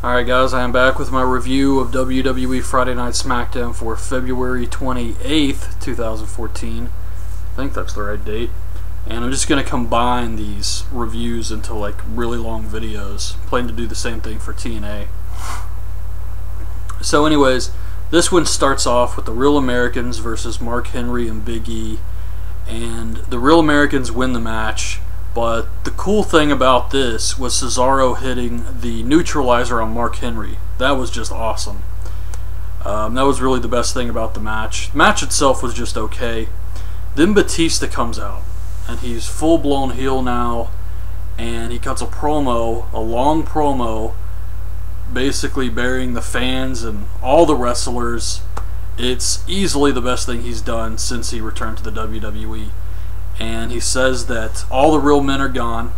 Alright guys, I am back with my review of WWE Friday Night Smackdown for February 28th, 2014. I think that's the right date. And I'm just going to combine these reviews into like really long videos. Plan to do the same thing for TNA. So anyways, this one starts off with the Real Americans versus Mark Henry and Big E. And the Real Americans win the match. But the cool thing about this was Cesaro hitting the neutralizer on Mark Henry. That was just awesome. That was really the best thing about the match. The match itself was just okay. Then Batista comes out, and he's full-blown heel now, and he cuts a promo, a long promo, basically burying the fans and all the wrestlers. It's easily the best thing he's done since he returned to the WWE. And he says that all the real men are gone,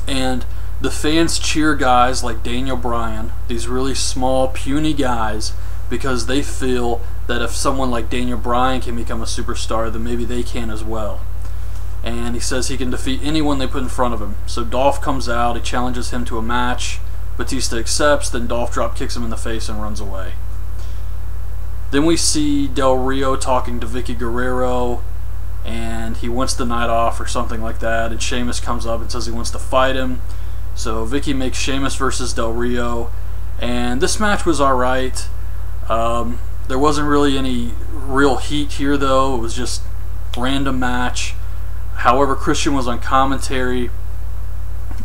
and the fans cheer guys like Daniel Bryan, these really small, puny guys, because they feel that if someone like Daniel Bryan can become a superstar, then maybe they can as well. And he says he can defeat anyone they put in front of him. So Dolph comes out, he challenges him to a match, Batista accepts, then Dolph drop kicks him in the face and runs away. Then we see Del Rio talking to Vicky Guerrero, and he wants the night off or something like that, and Sheamus comes up and says he wants to fight him. So Vicky makes Sheamus versus Del Rio, and this match was alright. There wasn't really any real heat here though, it was just a random match. However, Christian was on commentary,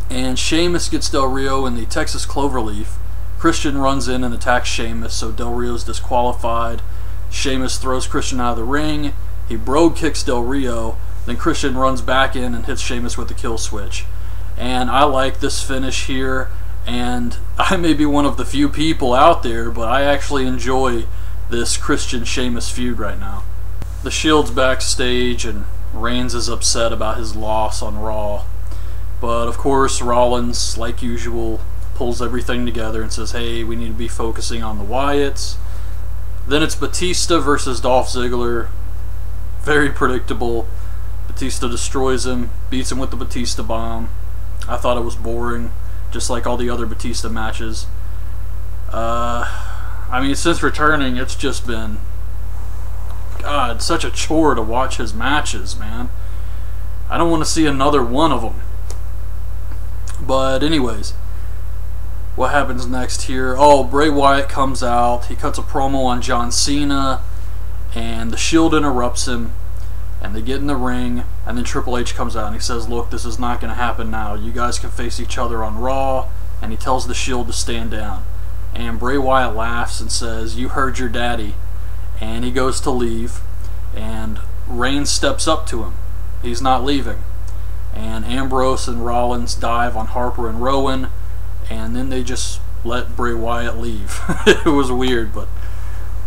and Sheamus gets Del Rio in the Texas Cloverleaf. Christian runs in and attacks Sheamus, so Del Rio's disqualified. Sheamus throws Christian out of the ring. He brogue kicks Del Rio, then Christian runs back in and hits Sheamus with the kill switch. And I like this finish here, and I may be one of the few people out there, but I actually enjoy this Christian-Sheamus feud right now. The Shield's backstage, and Reigns is upset about his loss on Raw. But of course, Rollins, like usual, pulls everything together and says, hey, we need to be focusing on the Wyatts. Then it's Batista versus Dolph Ziggler. Very predictable. Batista destroys him, beats him with the Batista bomb. I thought it was boring, just like all the other Batista matches. I mean, since returning, it's just been, God, such a chore to watch his matches, man. I don't want to see another one of them. But anyways, what happens next here? Oh, Bray Wyatt comes out. He cuts a promo on John Cena, and the Shield interrupts him, and they get in the ring, and then Triple H comes out and he says, look, this is not going to happen now. You guys can face each other on Raw, and he tells the Shield to stand down. And Bray Wyatt laughs and says, you heard your daddy, and he goes to leave, and Reigns steps up to him. He's not leaving. And Ambrose and Rollins dive on Harper and Rowan, and then they just let Bray Wyatt leave. It was weird, but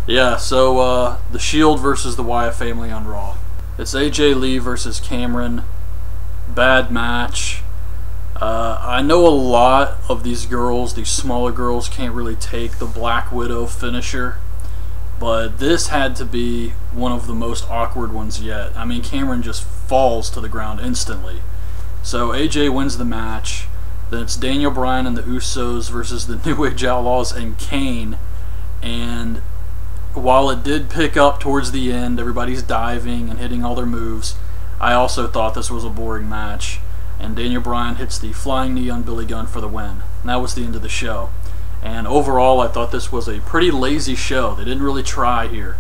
yeah, so the Shield versus the Wyatt family on Raw. It's AJ Lee versus Cameron. Bad match. I know a lot of these girls, these smaller girls, can't really take the Black Widow finisher, but this had to be one of the most awkward ones yet. I mean, Cameron just falls to the ground instantly. So AJ wins the match. Then it's Daniel Bryan and the Usos versus the New Age Outlaws and Kane. And while it did pick up towards the end, everybody's diving and hitting all their moves, I also thought this was a boring match. And Daniel Bryan hits the flying knee on Billy Gunn for the win. And that was the end of the show. And overall, I thought this was a pretty lazy show. They didn't really try here.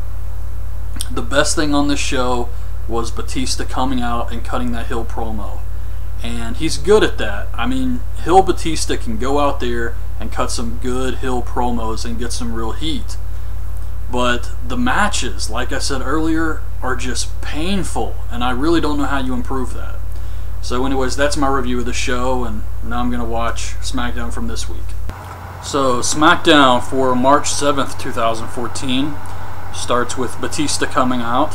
The best thing on this show was Batista coming out and cutting that heel promo. And he's good at that. I mean, heel Batista can go out there and cut some good heel promos and get some real heat. But the matches, like I said earlier, are just painful, and I really don't know how you improve that. So anyways, that's my review of the show, and now I'm going to watch SmackDown from this week. So SmackDown for March 7th, 2014 starts with Batista coming out,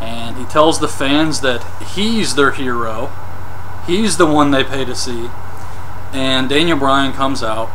and he tells the fans that he's their hero. He's the one they pay to see. And Daniel Bryan comes out,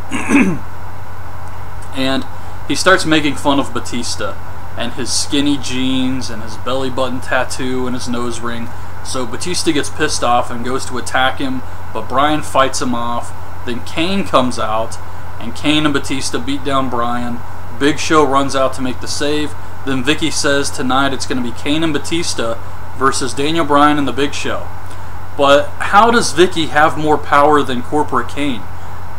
and he starts making fun of Batista and his skinny jeans and his belly button tattoo and his nose ring. So Batista gets pissed off and goes to attack him, but Bryan fights him off. Then Kane comes out, and Kane and Batista beat down Bryan. Big Show runs out to make the save. Then Vicky says tonight it's going to be Kane and Batista versus Daniel Bryan and the Big Show. But how does Vicky have more power than Corporate Kane?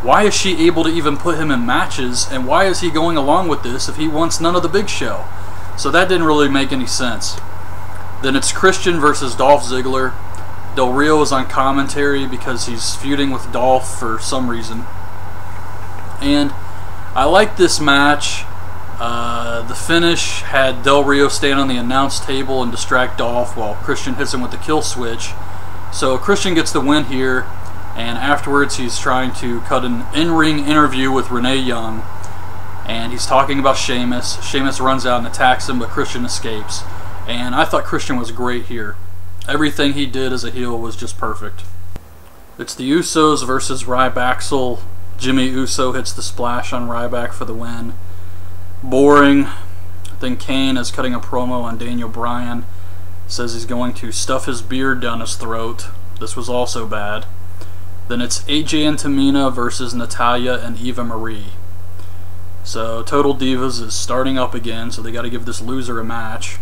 Why is she able to even put him in matches, and why is he going along with this if he wants none of the Big Show? So that didn't really make any sense. Then it's Christian versus Dolph Ziggler. Del Rio is on commentary because he's feuding with Dolph for some reason. And I like this match. The finish had Del Rio stand on the announce table and distract Dolph while Christian hits him with the kill switch. So Christian gets the win here, and afterwards he's trying to cut an in-ring interview with Renee Young, and he's talking about Sheamus. Sheamus runs out and attacks him, but Christian escapes. And I thought Christian was great here. Everything he did as a heel was just perfect. It's the Usos versus Ryback. Jimmy Uso hits the splash on Ryback for the win. Boring. Then Kane is cutting a promo on Daniel Bryan. Says he's going to stuff his beard down his throat. This was also bad. Then it's AJ and Tamina versus Natalya and Eva Marie. So Total Divas is starting up again, so they got to give this loser a match.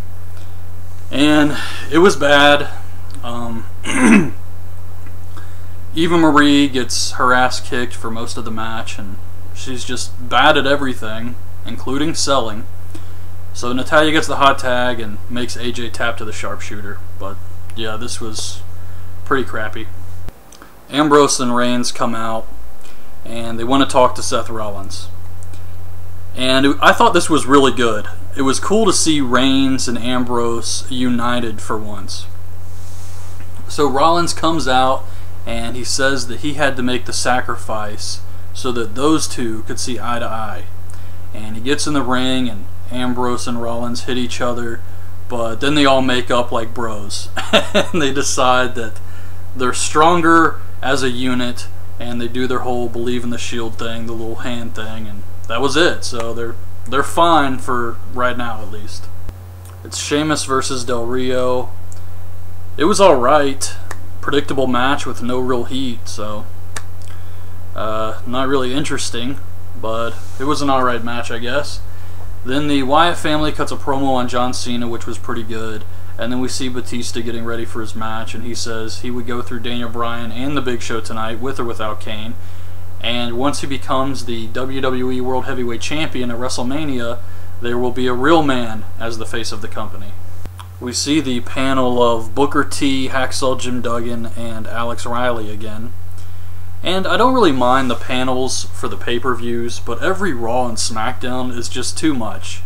And it was bad. Eva Marie gets her ass kicked for most of the match, and she's just bad at everything, including selling. So Natalya gets the hot tag and makes AJ tap to the sharpshooter. But yeah, this was pretty crappy. Ambrose and Reigns come out, and they want to talk to Seth Rollins. And I thought this was really good. It was cool to see Reigns and Ambrose united for once. So Rollins comes out, and he says that he had to make the sacrifice so that those two could see eye to eye. And he gets in the ring, and Ambrose and Rollins hit each other, but then they all make up like bros. And they decide that they're stronger as a unit, and they do their whole believe in the shield thing, the little hand thing, and that was it. So they're fine for right now, at least. It's Sheamus versus Del Rio. It was alright. Predictable match with no real heat, so not really interesting, but it was an alright match, I guess. Then the Wyatt family cuts a promo on John Cena, which was pretty good. And then we see Batista getting ready for his match, and he says he would go through Daniel Bryan and the Big Show tonight, with or without Kane. And once he becomes the WWE World Heavyweight Champion at WrestleMania, there will be a real man as the face of the company. We see the panel of Booker T, Hacksaw Jim Duggan, and Alex Riley again. And I don't really mind the panels for the pay-per-views, but every Raw and SmackDown is just too much.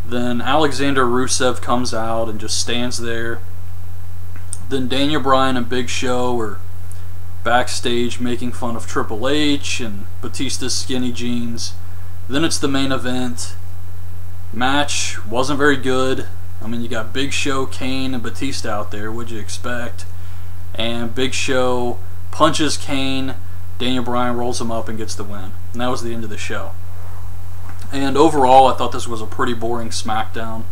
Then Alexander Rusev comes out and just stands there. Then Daniel Bryan and Big Show are backstage making fun of Triple H and Batista's skinny jeans. Then it's the main event. Match wasn't very good. I mean, you got Big Show, Kane, and Batista out there. What'd you expect? And Big Show punches Kane. Daniel Bryan rolls him up and gets the win. And that was the end of the show. And overall, I thought this was a pretty boring SmackDown.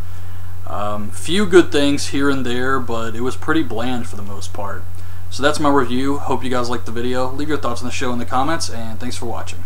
Few good things here and there, but it was pretty bland for the most part. So that's my review. Hope you guys liked the video. Leave your thoughts on the show in the comments, and thanks for watching.